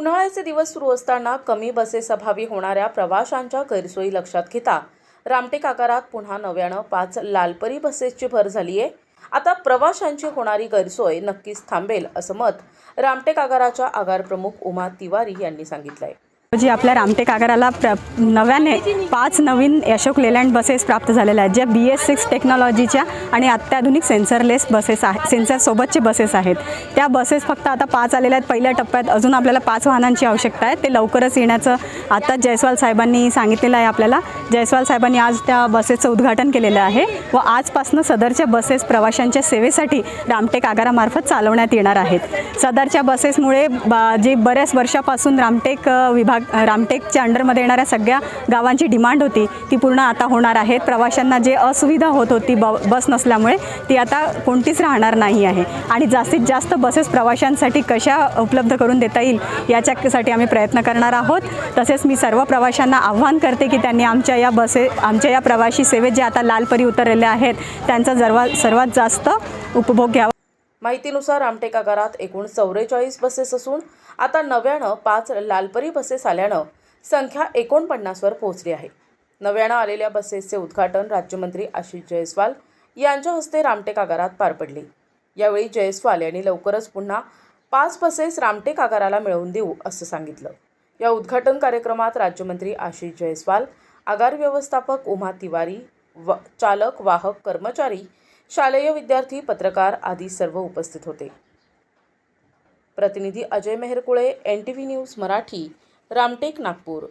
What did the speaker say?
उन्हाळ्याचे दिवस सुरू असताना कमी बसेसअभावी होणाऱ्या प्रवाशांच्या गैरसोयी लक्षात घेता रामटेक आगारात पुन्हा नव्यानं 5 लालपरी बसेसची भर झाली आहे। आता प्रवाशांची होणारी गैरसोय नक्कीच थांबेल असं मत रामटेक आगाराच्या आगार प्रमुख उमा तिवारी यांनी सांगितलंय। जी आपल्या रामटेक आगाराला नव्याने 5 नवीन अशोक लेलँड बसेस प्राप्त झालेल्या आहेत, ज्या BS6 टेक्नॉलॉजीच्या आणि अत्याधुनिक सेन्सरलेस बसेस आहेत, सेन्सरसोबतचे बसेस आहेत। त्या बसेस फक्त आता 5 आलेल्या आहेत पहिल्या टप्प्यात। अजून आपल्याला 5 वाहनांची आवश्यकता आहे। ते लवकरच येण्याचं आता जयस्वाल साहेबांनी सांगितलेलं आहे आपल्याला। जयस्वाल साहेबांनी आज त्या बसेसचं उद्घाटन केलेलं आहे व आजपासून सदरच्या बसेस प्रवाशांच्या सेवेसाठी रामटेक आगारामार्फत चालवण्यात येणार आहेत। सदरच्या बसेसमुळे जी बऱ्याच वर्षापासून रामटेकच्या अंडरमध्ये येणाऱ्या सगळ्या गावांची डिमांड होती ती पूर्ण आता होणार आहे। प्रवाशांना जे असुविधा होत होती बस नसल्यामुळे ती आता कोणतीच राहणार नाही आहे आणि जास्तीत जास्त बसेस प्रवाशांसाठी कशा उपलब्ध करून देता येईल याच्यासाठी आम्ही प्रयत्न करणार आहोत। तसेच मी सर्व प्रवाशांना आव्हान करते की त्यांनी आमच्या या प्रवासी सेवेत जे आता लालपरी उतरलेले आहेत त्यांचा सर्वात जास्त उपभोग घ्यावा। माहितीनुसार रामटेक आगारात एकूण 44 बसेस असून आता नव्यानं 5 लालपरी बसेस आल्यानं संख्या 49 वर पोहोचली आहे। नव्यानं आलेल्या बसेसचे उद्घाटन राज्यमंत्री आशिष जयस्वाल यांच्या हस्ते रामटेक आगारात पार पडले। यावेळी जयस्वाल यांनी लवकरच पुन्हा 5 बसेस रामटेक आगाराला मिळवून देऊ असं सांगितलं। या उद्घाटन कार्यक्रमात राज्यमंत्री आशिष जयस्वाल, आगार व्यवस्थापक उमा तिवारी, चालक, वाहक, कर्मचारी, शालेय विद्यार्थी, पत्रकार आदी सर्व उपस्थित होते। प्रतिनिधी अजय मेहरकुळे, NTV न्यूज मराठी, रामटेक, नागपूर।